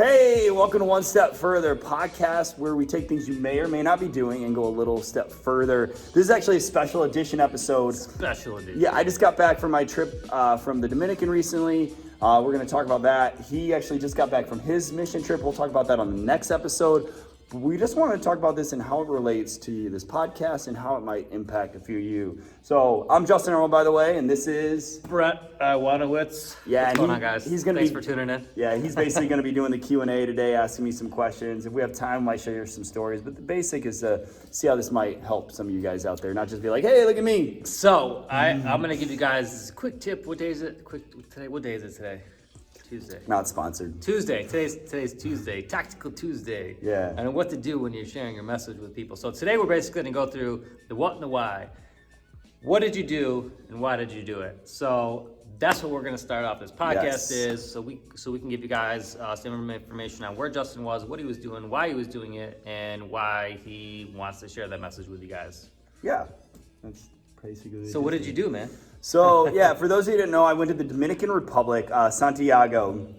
Hey, welcome to One Step Further podcast, where we take things you may or may not be doing and go a little step further. This is actually a special edition episode. Special edition. Yeah, I just got back from my trip from the Dominican recently. We're going to talk about that. He actually just got back from his mission trip. We'll talk about that on the next episode. But we just want to talk about this and how it relates to this podcast and how it might impact a few of you. So I'm Justen Arnold, by the way, and this is Brett Wanowitz. Yeah, What's going on, guys? Thanks for tuning in. Yeah, he's basically going to be doing the Q&A today, asking me some questions. If we have time, I might share some stories. But the basic is to see how this might help some of you guys out there, not just be like, hey, look at me. So I'm going to give you guys a quick tip. What day is it? What day is it today? Tuesday. Not sponsored. Tuesday. Today's Tuesday. Tactical Tuesday. Yeah. And what to do when you're sharing your message with people. So today we're basically going to go through the what and the why. What did you do and why did you do it? So that's what we're going to start off this podcast is so we can give you guys some information on where Justen was, what he was doing, why he was doing it, and why he wants to share that message with you guys. Yeah. That's basically So what did you do, man? So, yeah, for those of you who didn't know, I went to the Dominican Republic, Santiago,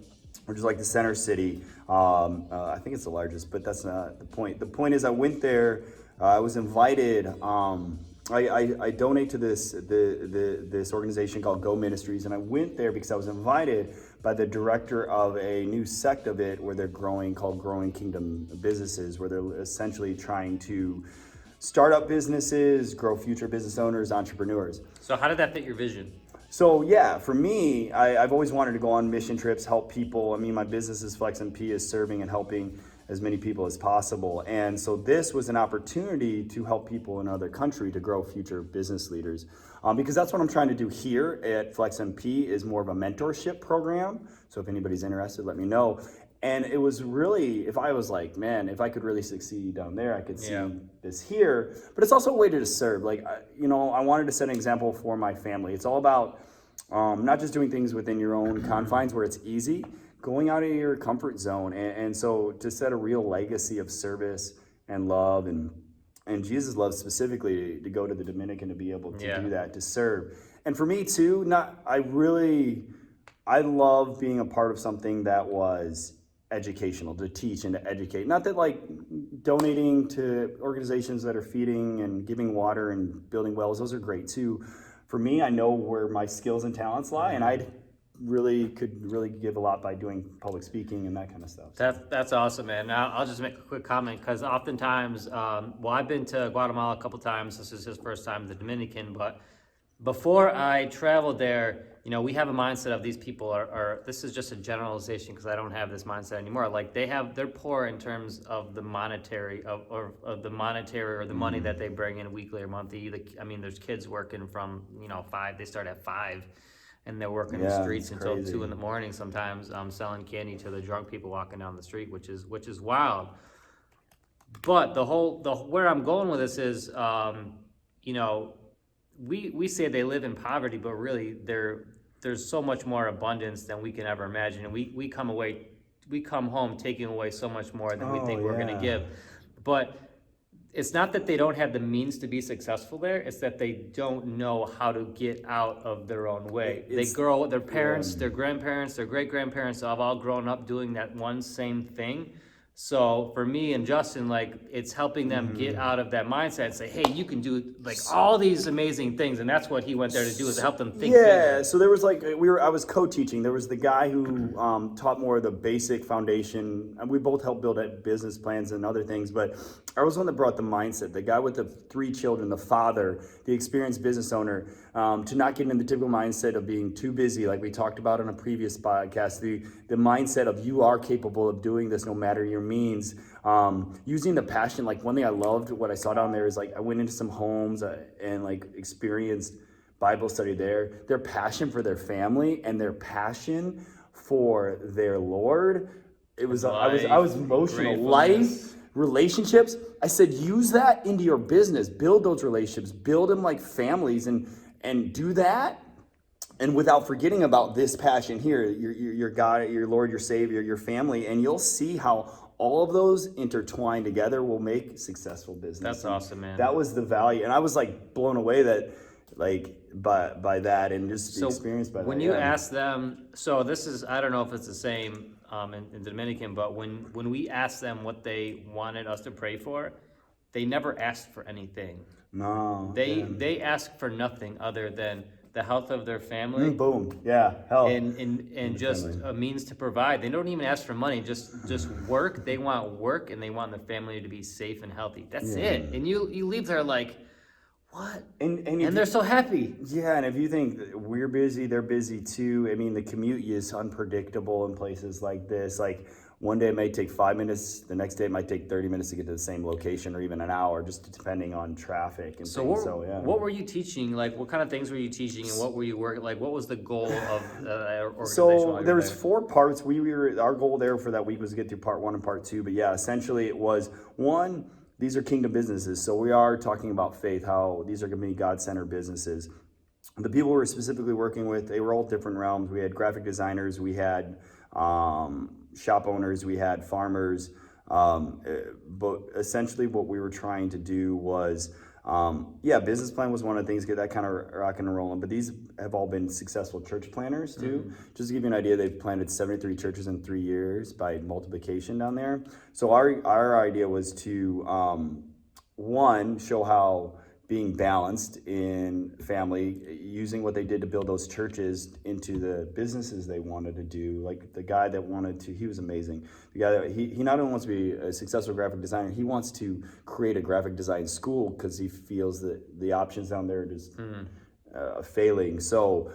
which is like the center city. I think it's the largest, but that's not the point. The point is I went there, I was invited. I donate to this organization called Go Ministries, and I went there because I was invited by the director of a new sect of it where they're called Growing Kingdom Businesses, where they're essentially trying to start up businesses, grow future business owners, entrepreneurs. So how did that fit your vision? So yeah, for me, I've always wanted to go on mission trips, help people. I mean, my business is Flex MP, is serving and helping as many people as possible. And so this was an opportunity to help people in other country to grow future business leaders. Because that's what I'm trying to do here at Flex MP is more of a mentorship program. So if anybody's interested, let me know. And it was really, if I was like, man, if I could really succeed down there, I could see this here. But it's also a way to serve. Like, I wanted to set an example for my family. It's all about not just doing things within your own confines where it's easy, going out of your comfort zone. And so to set a real legacy of service and love and Jesus' love specifically to go to the Dominican to be able to do that, to serve. And for me too, I love being a part of something that was educational, to teach and to educate. Not that like donating to organizations that are feeding and giving water and building wells, those are great too. For me, I know where my skills and talents lie, and I could give a lot by doing public speaking and that kind of stuff. That's awesome, man. Now, I'll just make a quick comment because oftentimes, I've been to Guatemala a couple times. This is his first time in the Dominican, but before I traveled there, we have a mindset of these people are this is just a generalization because I don't have this mindset anymore. Like they're poor in terms of the monetary of the monetary or the money that they bring in weekly or monthly. There's kids working from 5. They start at 5, and they're working the streets until 2 in the morning. Sometimes selling candy to the drunk people walking down the street, which is wild. But where I'm going with this is, we say they live in poverty, but really there's so much more abundance than we can ever imagine. And we come home taking away so much more than we think we're going to give. But it's not that they don't have the means to be successful there. It's that they don't know how to get out of their own way. Their parents, their grandparents, their great-grandparents have all grown up doing that one same thing. So for me and Justen, like it's helping them get out of that mindset and say, hey, you can do like all these amazing things. And that's what he went there to do, is to help them think bigger. So there was I was co-teaching. There was the guy who taught more of the basic foundation. And we both helped build business plans and other things. But I was one that brought the mindset, the guy with the 3 children, the father, the experienced business owner, to not get in the typical mindset of being too busy, like we talked about in a previous podcast, the mindset of you are capable of doing this no matter your means, using the passion. Like one thing I loved, what I saw down there is like I went into some homes and like experienced Bible study there. Their passion for their family and their passion for their Lord. I was emotional. Life, relationships. I said, use that into your business. Build those relationships. Build them like families and do that. And without forgetting about this passion here, your God, your Lord, your Savior, your family, and you'll see how all of those intertwined together will make successful business. That's awesome, man. That was the value. And I was like blown away that like by that, and just So experienced by that. when you ask them, so this is, I don't know if it's the same in Dominican, but when we asked them what they wanted us to pray for, they never asked for anything. No. They asked for nothing other than the health of their family. Boom. Yeah. Health. And just family. a means to provide. They don't even ask for money, just work. They want work, and they want the family to be safe and healthy. That's it. And you leave there like, what? And they're so happy. Yeah, and if you think we're busy, they're busy too. I mean, the commute is unpredictable in places like this. Like one day it may take 5 minutes, the next day it might take 30 minutes to get to the same location, or even an hour, just depending on traffic and So things. What were you teaching? Like, what kind of things were you teaching, and what were you working? Like, what was the goal of organization? So there was 4 parts. Our goal there for that week was to get through part 1 and part 2. But yeah, essentially it was 1. These are kingdom businesses. So we are talking about faith, how these are going to be God-centered businesses. The people we were specifically working with, they were all different realms. We had graphic designers, we had shop owners, we had farmers. But essentially what we were trying to do was, business plan was one of the things, get that kind of rocking and rolling. But these have all been successful church planners too. Just to give you an idea, they've planted 73 churches in 3 years by multiplication down there. So our idea was to, 1, show how being balanced in family, using what they did to build those churches into the businesses they wanted to do. Like the guy that wanted to, he was amazing. The guy that he not only wants to be a successful graphic designer, he wants to create a graphic design school because he feels that the options down there are just failing. So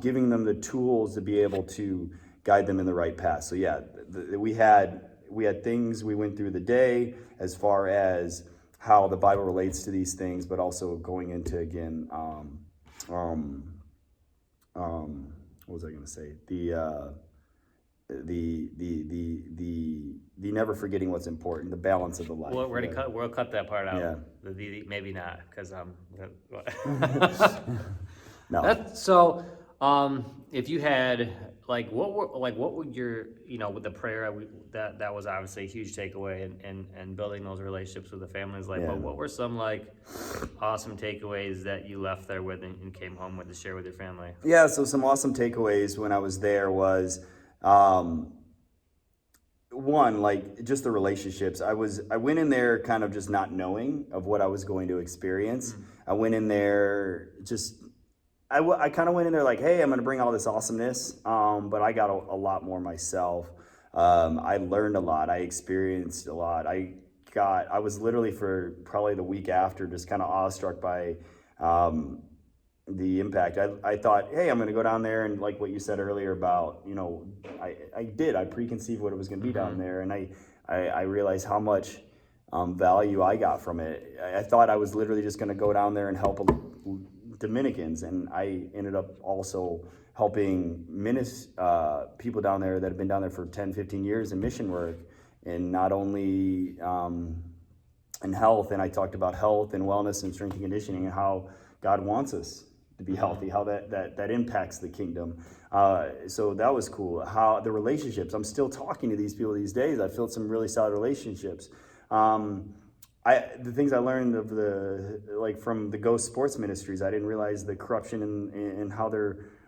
giving them the tools to be able to guide them in the right path. So yeah, we had things we went through the day as far as how the Bible relates to these things, but also going into, again, what was I going to say? The never forgetting what's important, the balance of the life. Well, we'll cut that part out. Yeah. The maybe not, because No. If you had what would your, with the prayer, that was obviously a huge takeaway, and building those relationships with the families. But what were some awesome takeaways that you left there with and came home with to share with your family? Yeah, so some awesome takeaways when I was there was, 1, just the relationships. I went in there kind of just not knowing of what I was going to experience. I went in there I kind of went in there like, hey, I'm going to bring all this awesomeness, but I got a lot more myself. I learned a lot. I experienced a lot. I was literally for probably the week after just kind of awestruck by the impact. I thought, hey, I'm going to go down there, and like what you said earlier about, I preconceived what it was going to be down there, and I realized how much value I got from it. I thought I was literally just going to go down there and help Dominicans, and I ended up also helping people down there that have been down there for 10, 15 years in mission work, and not only in health, and I talked about health and wellness and strength and conditioning and how God wants us to be healthy, how that impacts the kingdom. So that was cool. How the relationships, I'm still talking to these people these days. I built some really solid relationships. The things I learned from the Go Sports Ministries, I didn't realize the corruption and how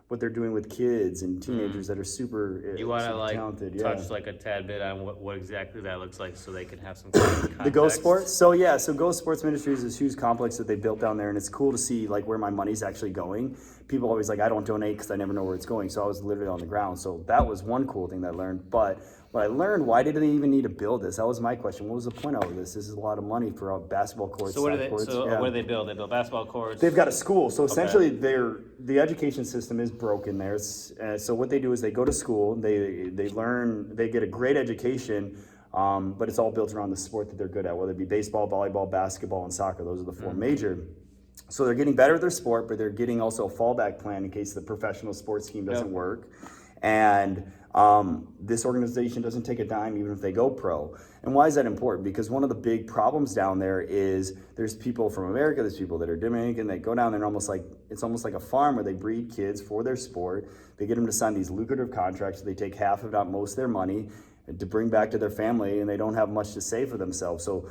what they're doing with kids and teenagers that are super You want to talented. Touch a tad bit on what exactly that looks like, so they can have some context. The Go Sports. So Go Sports Ministries is a huge complex that they built down there, and it's cool to see where my money's actually going. People always I don't donate because I never know where it's going. So I was literally on the ground. So that was one cool thing that I learned. But what I learned, why did they even need to build this? That was my question. What was the point of this? This is a lot of money for basketball courts. So what do they build? They build basketball courts. They've got a school. So essentially, the education system is broken there. So what they do is they go to school. They learn. They get a great education. But it's all built around the sport that they're good at, whether it be baseball, volleyball, basketball, and soccer. Those are the 4 major. So they're getting better at their sport, but they're getting also a fallback plan in case the professional sports team doesn't work. And this organization doesn't take a dime even if they go pro. And why is that important? Because one of the big problems down there is there's people from America, there's people that are Dominican that go down there and it's almost like a farm where they breed kids for their sport. They get them to sign these lucrative contracts. They take half, if not most, of their money to bring back to their family, and they don't have much to say for themselves. So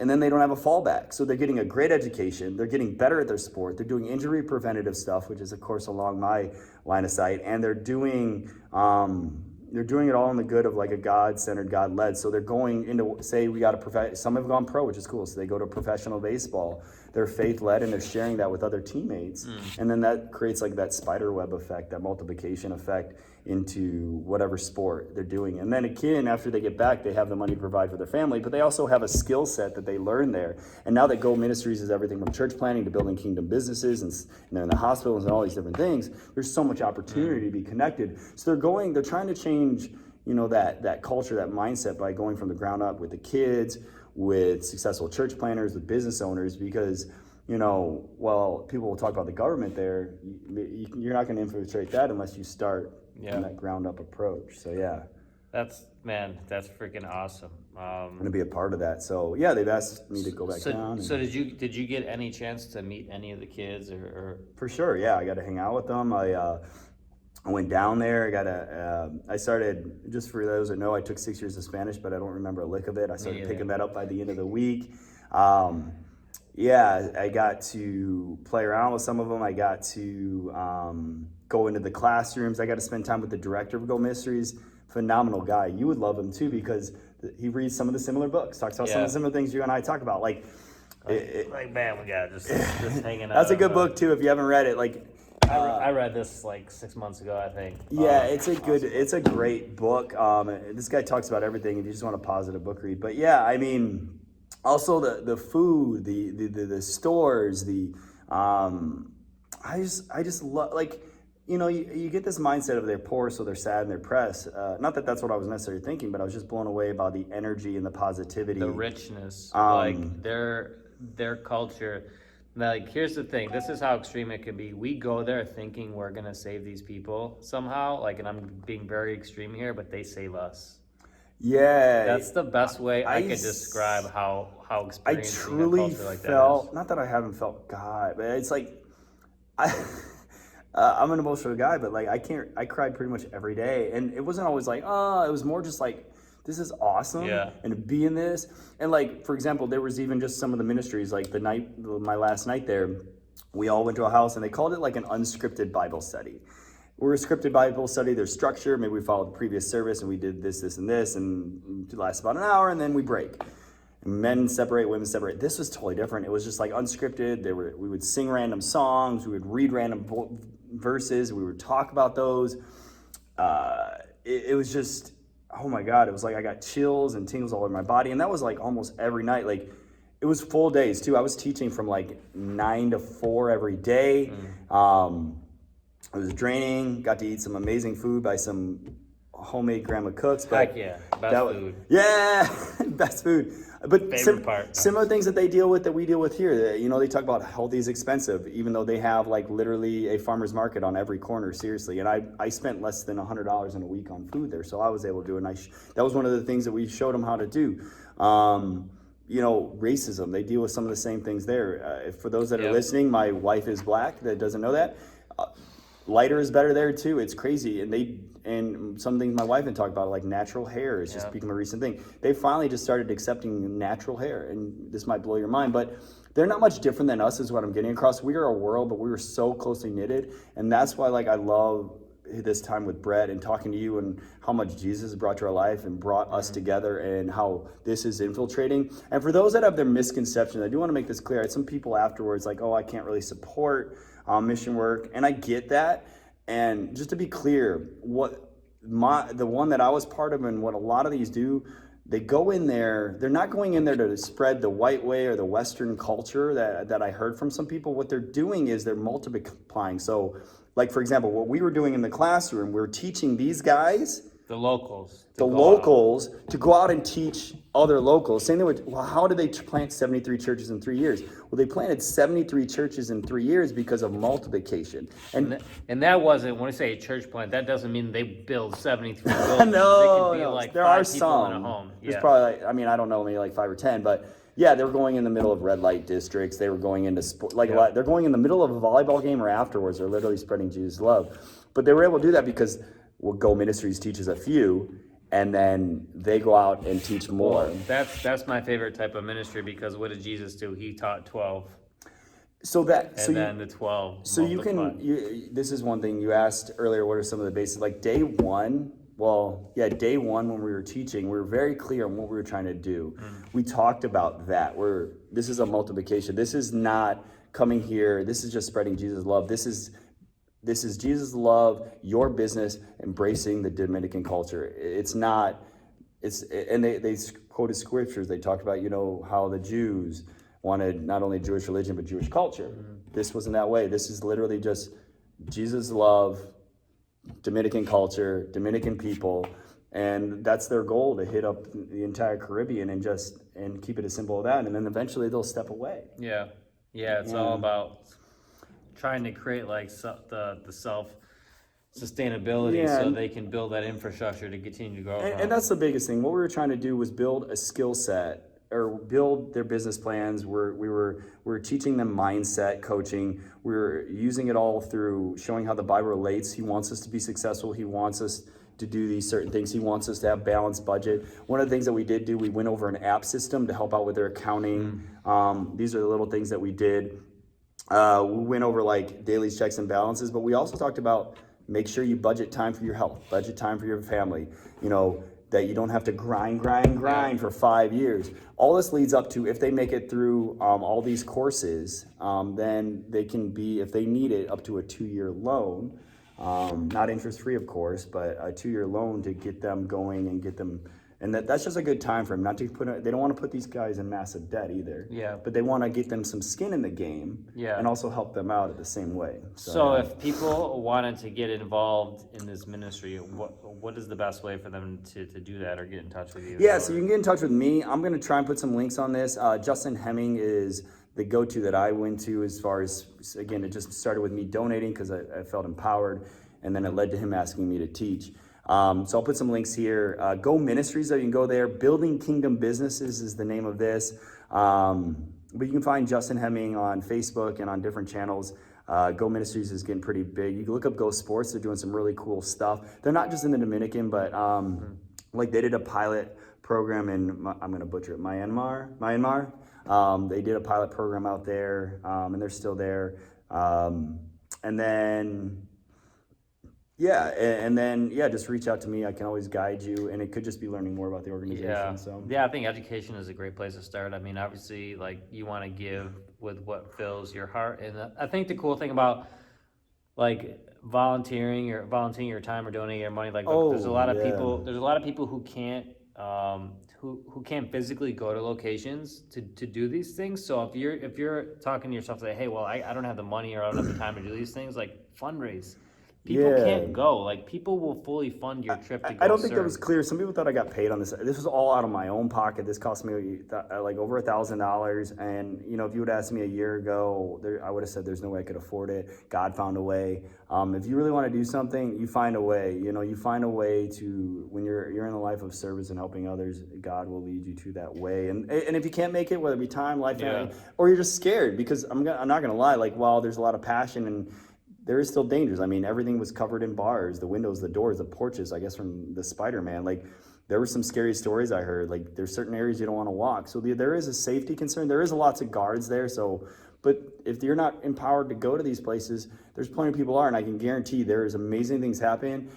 and then they don't have a fallback. So they're getting a great education. They're getting better at their sport. They're doing injury preventative stuff, which is, of course, along my line of sight. And they're doing it all in the good of like a God-centered, God-led. So they're going into, say we got some have gone pro, which is cool. So they go to professional baseball. They're faith-led and they're sharing that with other teammates. And then that creates like that spider web effect, that multiplication effect into whatever sport they're doing. And then again, after they get back, they have the money to provide for their family, but they also have a skill set that they learn there. And now that Go Ministries is everything from church planting to building kingdom businesses, and they're in the hospitals and all these different things, there's so much opportunity to be connected. So they're trying to change, that culture, that mindset by going from the ground up with the kids, with successful church planners, with business owners, because while people will talk about the government there, you're not going to infiltrate that unless you start in that ground up approach. So that's freaking awesome. I'm going to be a part of that. So they've asked me to go back down. So did you get any chance to meet any of the kids or? For sure, I got to hang out with them. I went down there. I started, just for those that know, I took 6 years of Spanish, but I don't remember a lick of it. I started picking that up by the end of the week. I got to play around with some of them. I got to go into the classrooms. I got to spend time with the director of Go Ministries. Phenomenal guy. You would love him too, because he reads some of the similar books, talks about some of the similar things you and I talk about. Man, we got just hanging out. That's a good book too if you haven't read it. I read this like 6 months ago, I think. It's a great book. This guy talks about everything if you just want a positive book read. But also the food, the stores, I just love, you get this mindset of they're poor, so they're sad and they're pressed. Not that that's what I was necessarily thinking, but I was just blown away by the energy and the positivity. The richness, their culture. Here's the thing. This is how extreme it can be. We go there thinking we're going to save these people somehow. And I'm being very extreme here, but they save us. Yeah. That's the best way I could describe how experiencing I truly a culture like felt, that is. not that I haven't felt God, but it's I'm an emotional guy, but I cried pretty much every day. And it wasn't always it was more just this is awesome, and to be in this. And for example, there was even just some of the ministries, my last night there, we all went to a house and they called it an unscripted Bible study. We're a scripted Bible study, there's structure, maybe we followed the previous service and we did this, and this, and it lasts about an hour and then we break. Men separate, women separate. This was totally different. It was just unscripted. We would sing random songs, we would read random verses, we would talk about those. It was just, oh my God, it was I got chills and tingles all over my body. And that was almost every night. It was full days too. I was teaching from 9 to 4 every day. It was draining, got to eat some amazing food by some homemade grandma cooks. Heck yeah, food. Yeah, best food. But Favorite part. Similar things that they deal with that we deal with here. They talk about healthy is expensive, even though they have literally a farmer's market on every corner, seriously. And I spent less than $100 in a week on food there, so I was able to do it. And that was one of the things that we showed them how to do. Racism, they deal with some of the same things there. For those that are listening, my wife is black, that doesn't know that. Lighter is better there too. It's crazy. And some things my wife had talked about, natural hair is just become a recent thing. They finally just started accepting natural hair, and this might blow your mind, but they're not much different than us is what I'm getting across. We are a world, but we were so closely knitted, and that's why I love this time with Brett and talking to you and how much Jesus brought to our life and brought us together and how this is infiltrating. And for those that have their misconceptions, I do want to make this clear. I had some people afterwards I can't really support mission work, and I get that. And just to be clear, the one that I was part of and what a lot of these do, they go in there, they're not going in there to spread the white way or the Western culture that I heard from some people. What they're doing is they're multiplying. So for example, what we were doing in the classroom, we were teaching these guys, the locals to go out and teach other locals. Same thing with, how did they plant 73 churches in 3 years? Well, they planted 73 churches in 3 years because of multiplication. And that wasn't, when I say a church plant, that doesn't mean they build 73 buildings. No, there are some. In a home. There's probably, I don't know, maybe 5 or 10, but yeah, they were going in the middle of red light districts. They were going into sport, they're going in the middle of a volleyball game or afterwards. They're literally spreading Jesus' love. But they were able to do that because Go Ministries teaches a few, and then they go out and teach more. Well, that's my favorite type of ministry, because what did Jesus do? He taught 12, then the 12 So multiplied. this is one thing you asked earlier, what are some of the basics? Like day one when we were teaching, we were very clear on what we were trying to do. We talked about that. This is a multiplication. This is not coming here. This is just spreading Jesus' love. This is Jesus' love, your business, embracing the Dominican culture. And they quoted scriptures. They talked about, how the Jews wanted not only Jewish religion, but Jewish culture. This wasn't that way. This is literally just Jesus' love, Dominican culture, Dominican people, and that's their goal, to hit up the entire Caribbean and keep it as simple as that. And then eventually they'll step away. Yeah. It's all about trying to create like the self sustainability, so they can build that infrastructure to continue to grow. And that's the biggest thing. What we were trying to do was build a skill set, or build their business plans. We were teaching them mindset coaching. We were using it all through showing how the Bible relates. He wants us to be successful. He wants us to do these certain things. He wants us to have balanced budget. One of the things that we did do, we went over an app system to help out with their accounting. These are the little things that we did. We went over like daily checks and balances, but we also talked about make sure you budget time for your health, budget time for your family, that you don't have to grind for 5 years. All this leads up to, if they make it through all these courses, then they can be, if they need it, up to a 2-year loan. Not interest-free, of course, but a 2-year loan to get them going and get them. And that's just a good time for them, not to they don't want to put these guys in massive debt either. Yeah. But they want to get them some skin in the game. Yeah. And also help them out at the same way. So if people wanted to get involved in this ministry, what is the best way for them to do that or get in touch with you? Yeah, so you can get in touch with me. I'm going to try and put some links on this. Justen Hemming is the go-to that I went to, as far as, again, it just started with me donating because I felt empowered, and then it led to him asking me to teach. So I'll put some links here. Go Ministries, though, you can go there. Building Kingdom Businesses is the name of this. But you can find Justen Hemming on Facebook and on different channels. Go Ministries is getting pretty big. You can look up Go Sports. They're doing some really cool stuff. They're not just in the Dominican, but like they did a pilot program in, I'm going to butcher it, Myanmar. They did a pilot program out there, and they're still there. And then just reach out to me. I can always guide you, and it could just be learning more about the organization. Yeah, I think education is a great place to start. I mean, obviously, like, you want to give with what fills your heart, and I think the cool thing about like volunteering your time or donating your money, like, there's a lot of people who can't who can't physically go to locations to do these things. So if you're talking to yourself, say, hey, well, I don't have the money or I don't have the time to do these things, like, fundraise. People can't go. Like, people will fully fund your trip to go. I don't think that was clear. Some people thought I got paid on this. This was all out of my own pocket. This cost me like over $1,000. And if you would ask me a year ago, I would have said there's no way I could afford it. God found a way. If you really want to do something, you find a way. You find a way to, when you're in the life of service and helping others, God will lead you to that way. And if you can't make it, whether it be time, life, family, or you're just scared, because I'm not gonna lie. Like, while there's a lot of passion and there is still dangers. I mean, everything was covered in bars, the windows, the doors, the porches, I guess from the Spider-Man. Like, there were some scary stories I heard. Like, there's certain areas you don't want to walk. So there is a safety concern. There is lots of guards there. But if you're not empowered to go to these places, there's plenty of people are, and I can guarantee there is amazing things happening.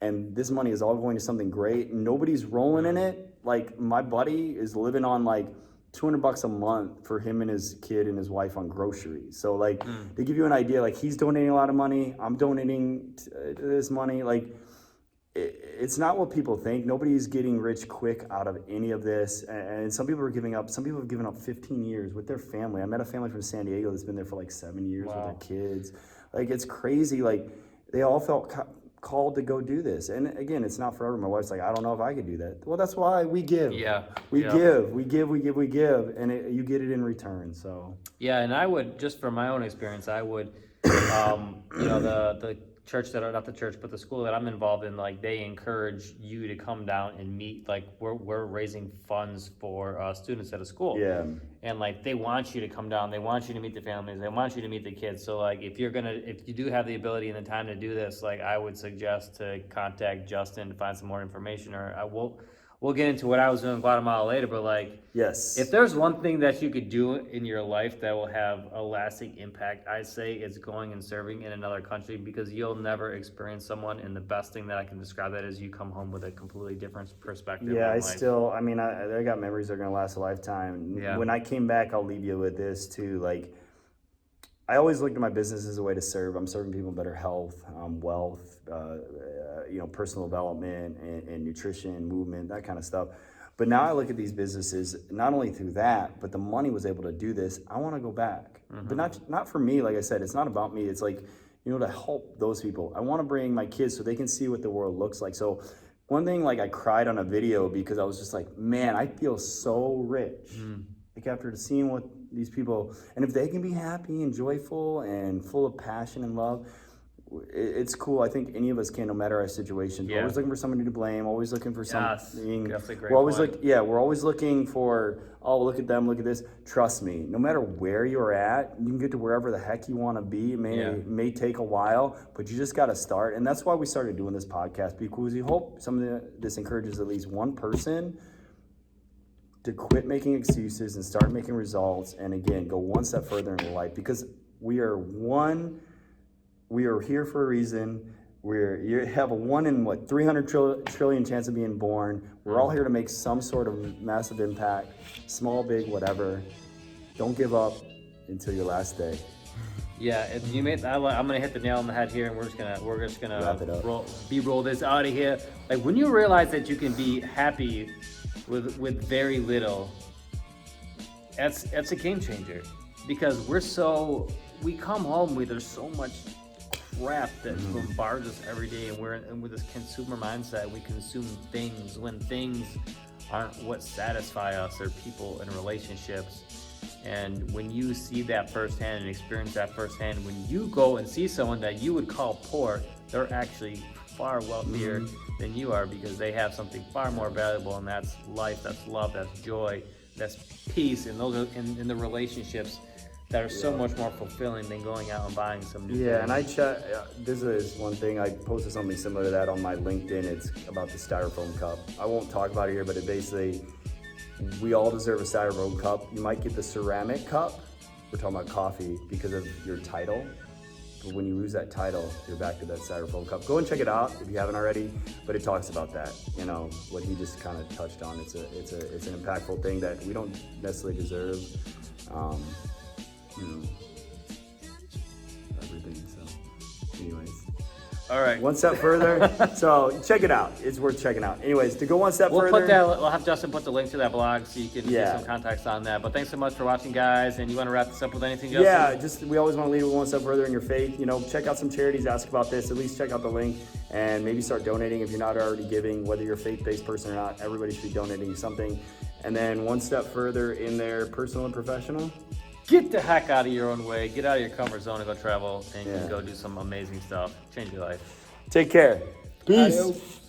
And this money is all going to something great. Nobody's rolling in it. Like, my buddy is living on like $200 a month for him and his kid and his wife on groceries. So like, to give you an idea, like, he's donating a lot of money. I'm donating this money. Like, it's not what people think. Nobody's getting rich quick out of any of this. And some people are giving up. Some people have given up 15 years with their family. I met a family from San Diego that's been there for like 7 years with their kids. Like, it's crazy. Like, they all felt called to go do this. And again, it's not forever. My wife's like, I don't know if I could do that. Well, that's why we give. We give, and you get it in return. So and I would, just from my own experience, I would the church that are not the church, but the school that I'm involved in, like they encourage you to come down and meet. Like we're raising funds for students at a school. Yeah. And like they want you to come down, they want you to meet the families, they want you to meet the kids. So like if you do have the ability and the time to do this, like I would suggest to contact Justen to find some more information, or we'll get into what I was doing in Guatemala later. But like, Yes. if there's one thing that you could do in your life that will have a lasting impact, I say it's going and serving in another country, because you'll never experience someone, and the best thing that I can describe that is you come home with a completely different perspective. Yeah, on life. I mean, I got memories that are gonna last a lifetime. Yeah. When I came back, I'll leave you with this too. Like, I always looked at my business as a way to serve. I'm serving people better health, wealth, personal development, and nutrition, movement, that kind of stuff. But now I look at these businesses not only through that, but the money was able to do this. I want to go back, but not for me. Like I said, it's not about me. It's like, to help those people. I want to bring my kids so they can see what the world looks like. So one thing, like I cried on a video because I was just like, man, I feel so rich. Like after seeing what these people, and if they can be happy and joyful and full of passion and love, it's cool. I think any of us can, no matter our situation. We're always looking for somebody to blame, always looking for something. That's a great we're always point. we're always looking for, oh, look at them, look at this. Trust me, no matter where you're at, you can get to wherever the heck you want to be. It may take a while, but you just got to start. And that's why we started doing this podcast, because we hope this encourages at least one person to quit making excuses and start making results, and again, go one step further in life, because we are here for a reason. You have a 1 in 300 trillion chance of being born. We're all here to make some sort of massive impact, small, big, whatever. Don't give up until your last day. Yeah, I'm gonna hit the nail on the head here, and we're just gonna Wrap it up. roll this out of here. Like when you realize that you can be happy with very little, that's a game changer, because we come home with there's so much crap that bombards us every day, and we're with this consumer mindset. We consume things when things aren't what satisfy us. They're people and relationships. And when you see that firsthand and experience that firsthand, when you go and see someone that you would call poor, they're actually far wealthier than you are, because they have something far more valuable, and that's life, that's love, that's joy, that's peace, and those are in the relationships that are so much more fulfilling than going out and buying some new things. And this is one thing, I posted something similar to that on my LinkedIn. It's about the styrofoam cup. I won't talk about it here, but it basically, we all deserve a styrofoam cup. You might get the ceramic cup. We're talking about coffee because of your title. But when you lose that title, you're back to that styrofoam cup. Go and check it out if you haven't already. But it talks about that, what he just kind of touched on. It's an impactful thing that we don't necessarily deserve. Everything. So, anyways. All right. One step further. So check it out. It's worth checking out. Anyways, to go one step further. We'll have Justen put the link to that blog so you can get some context on that. But thanks so much for watching, guys. And you want to wrap this up with anything, Justen? Yeah, we always want to lead one step further in your faith. Check out some charities, ask about this. At least check out the link and maybe start donating if you're not already giving, whether you're a faith-based person or not. Everybody should be donating something. And then one step further in their personal and professional. Get the heck out of your own way. Get out of your comfort zone and go travel and go do some amazing stuff. Change your life. Take care. Peace. Adios.